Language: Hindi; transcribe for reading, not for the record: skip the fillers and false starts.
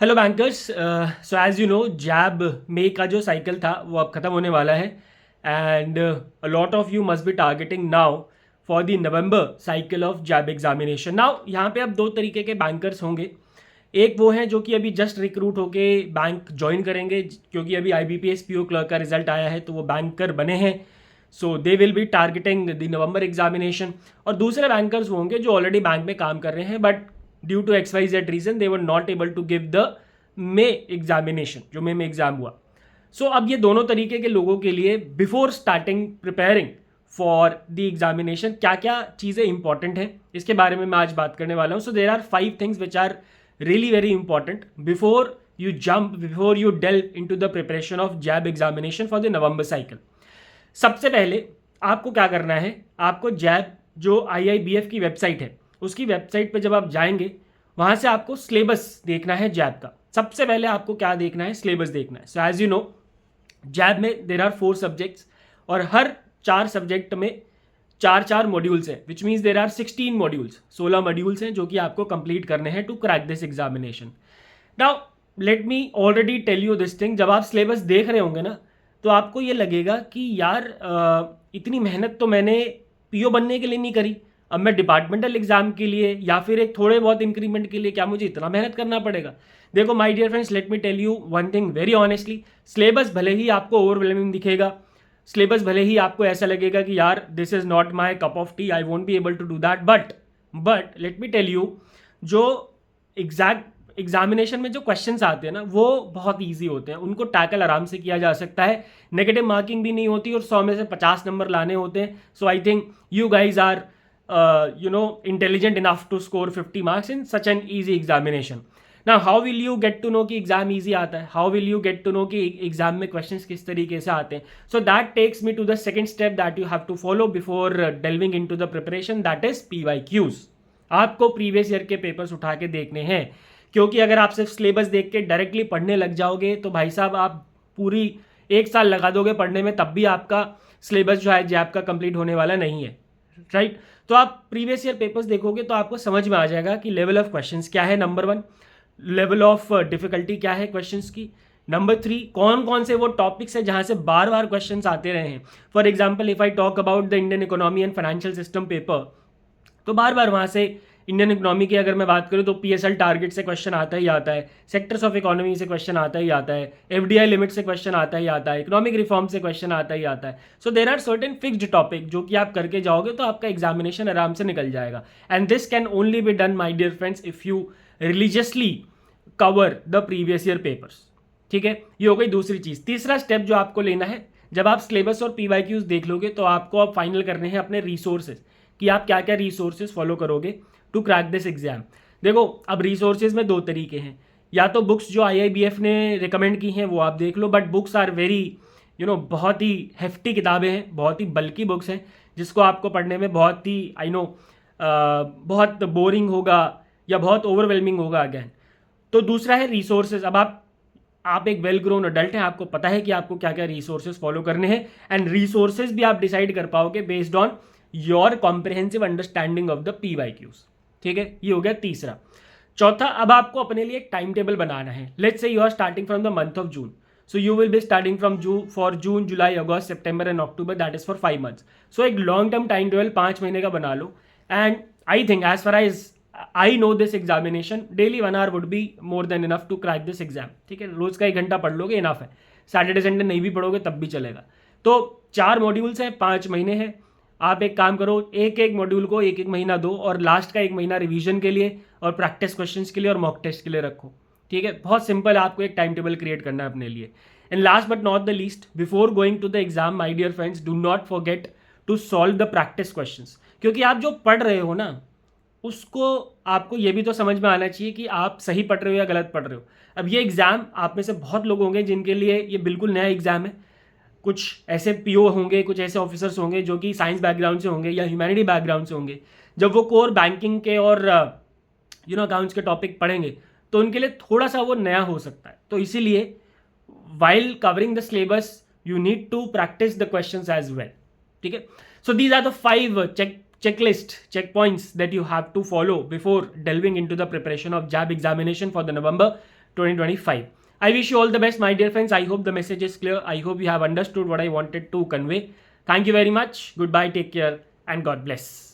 Hello bankers. So as you know JAIIB May का जो साइकिल था वो अब ख़त्म होने वाला है and a lot of you must be targeting now for the November cycle of JAIIB examination. Now यहाँ पे अब दो तरीके के बैंकर्स होंगे। एक वो हैं जो कि अभी जस्ट रिक्रूट होके बैंक ज्वाइन करेंगे क्योंकि अभी IBPS PO क्लर्क का रिजल्ट आया है तो वो बैंकर बने हैं। So they will be targeting the November examination. और दूसरे बैंकर्स वो होंगे जो ऑलरेडी बैंक में काम कर रहे हैं but due to XYZ reason they were not able to give the May examination जो मे में एग्जाम हुआ। सो अब ये दोनों तरीके के लोगों के लिए before starting preparing for the examination क्या क्या चीज़ें इंपॉर्टेंट हैं इसके बारे में मैं आज बात करने वाला हूँ। So there are 5 things which are really very important before you delve into the preparation of JAB examination for the November cycle। सबसे पहले आपको क्या करना है, आपको जैब जो IIBF की वेबसाइट है उसकी वेबसाइट पे जब आप जाएंगे वहाँ से आपको सिलेबस देखना है जैब का। सबसे पहले आपको क्या देखना है, सिलेबस देखना है। सो एज यू नो जैब में देर आर 4 सब्जेक्ट्स और हर 4 सब्जेक्ट में 4 मॉड्यूल्स हैं which means there are 16 modules, 16 modules हैं जो कि आपको कंप्लीट करने हैं to crack this examination. Now let me already tell you this thing, जब आप सिलेबस देख रहे होंगे ना तो आपको ये लगेगा कि यार इतनी मेहनत तो मैंने PO बनने के लिए नहीं करी, अब मैं डिपार्टमेंटल एग्जाम के लिए या फिर एक थोड़े बहुत इंक्रीमेंट के लिए क्या मुझे इतना मेहनत करना पड़ेगा। देखो my dear friends, let me tell you one thing very honestly, syllabus भले ही आपको ओवरवेलमिंग दिखेगा, सिलेबस भले ही आपको ऐसा लगेगा कि यार this is not my cup of tea, I won't be able to do that, but let me tell you जो एग्जामिनेशन में जो क्वेश्चंस आते हैं ना वो बहुत ईजी होते हैं, उनको टैकल आराम से किया जा सकता है, नेगेटिव मार्किंग भी नहीं होती और 100 में से 50 नंबर लाने होते हैं। So I think you guys are intelligent enough to score 50 marks in such an easy examination. ना how will you get to know कि एग्जाम ईजी आता है, how will you get to know कि एग्जाम में क्वेश्चंस किस तरीके से आते हैं। So that takes me to the second step that you have to follow before delving into the preparation, that is PYQs। आपको प्रीवियस ईयर के पेपर्स उठा के देखने हैं क्योंकि अगर आप सिर्फ सिलेबस देख के डायरेक्टली पढ़ने लग जाओगे तो भाई साहब आप पूरी 1 साल लगा दोगे पढ़ने में, तब भी आपका सिलेबस जो है जैब का कंप्लीट होने वाला नहीं है, राइट। तो आप प्रीवियस ईयर पेपर्स देखोगे तो आपको समझ में आ जाएगा कि लेवल ऑफ क्वेश्चंस क्या है, नंबर 1, लेवल ऑफ डिफिकल्टी क्या है क्वेश्चंस की, नंबर 3 कौन कौन से वो टॉपिक्स है जहां से बार बार क्वेश्चंस आते रहे हैं। For example if I talk about the Indian economy and financial system paper, तो बार बार वहां से इंडियन इकोनॉमी की अगर मैं बात करूं तो PSL टारगेट से क्वेश्चन आता ही आता है, सेक्टर्स ऑफ इकोनॉमी से क्वेश्चन आता ही आता है, FDI लिमिट से क्वेश्चन आता ही आता है, इकोनॉमिक रिफॉर्म से क्वेश्चन आता ही आता है। So there are certain fixed topic जो कि आप करके जाओगे तो आपका एग्जामिनेशन आराम से निकल जाएगा। And this can only be done my dear friends if you religiously cover the previous year papers. ठीक है, ये हो गई दूसरी चीज। तीसरा स्टेप जो आपको लेना है, जब आप सिलेबस और PYQs देख लोगे तो आपको अब फाइनल करने हैं अपने रिसोर्सेज कि आप क्या क्या रिसोर्सेज फॉलो करोगे टू क्रैक दिस एग्जाम। देखो अब रिसोर्सेज में 2 तरीके हैं, या तो बुक्स जो IIBF ने रिकमेंड की हैं वो आप देख लो, बट बुक्स आर वेरी बहुत ही हेफ्टी किताबें हैं, बहुत ही बल्कि बुक्स हैं जिसको आपको पढ़ने में बहुत ही बहुत बोरिंग होगा या बहुत ओवरवेलमिंग होगा अगैन। तो दूसरा है रिसोर्सेज। अब आप एक वेल ग्रोन अडल्ट हैं, आपको पता है कि आपको क्या क्या रिसोर्सेज फॉलो करने हैं एंड रिसोर्सेज भी आप डिसाइड कर पाओगे based on your comprehensive understanding of the PYQs। ठीक है, ये हो गया तीसरा। चौथा, अब आपको अपने लिए एक टाइम टेबल बनाना है। Let's say you are starting from the month of June, so you will be starting from June, July, August, September and October, that is for 5 months. So एक लॉन्ग टर्म टाइम टेबल 5 महीने का बना लो। And I think as far as I know this examination, daily 1 hour would be more than enough to crack this exam. ठीक है, रोज का 1 घंटा पढ़ लोगे इनफ है, सैटरडे संडे नहीं भी पढ़ोगे तब भी चलेगा। तो 4 मॉड्यूल्स हैं, 5 महीने हैं। आप एक काम करो, एक एक मॉड्यूल को 1 महीना दो और लास्ट का 1 महीना रिवीजन के लिए और प्रैक्टिस क्वेश्चंस के लिए और मॉक टेस्ट के लिए रखो। ठीक है, बहुत सिंपल, आपको एक टाइम टेबल क्रिएट करना है अपने लिए। And last but not the least, before going to the exam my dear friends, do not forget to solve the practice questions, क्योंकि आप जो पढ़ रहे हो ना उसको आपको ये भी तो समझ में आना चाहिए कि आप सही पढ़ रहे हो या गलत पढ़ रहे हो। अब ये एग्जाम आप में से बहुत लोग होंगे जिनके लिए ये बिल्कुल नया एग्जाम है, कुछ ऐसे PO होंगे, कुछ ऐसे ऑफिसर्स होंगे जो कि साइंस बैकग्राउंड से होंगे या ह्यूमैनिटी बैकग्राउंड से होंगे। जब वो कोर बैंकिंग के और अकाउंट्स के टॉपिक पढ़ेंगे तो उनके लिए थोड़ा सा वो नया हो सकता है। तो इसीलिए while covering the syllabus you need to practice the questions as well. ठीक है, so these are the 5 checkpoints that you have to follow before delving into the preparation of JAB examination for the November 2025. I wish you all the best, my dear friends. I hope the message is clear. I hope you have understood what I wanted to convey. Thank you very much. Goodbye, take care, and God bless.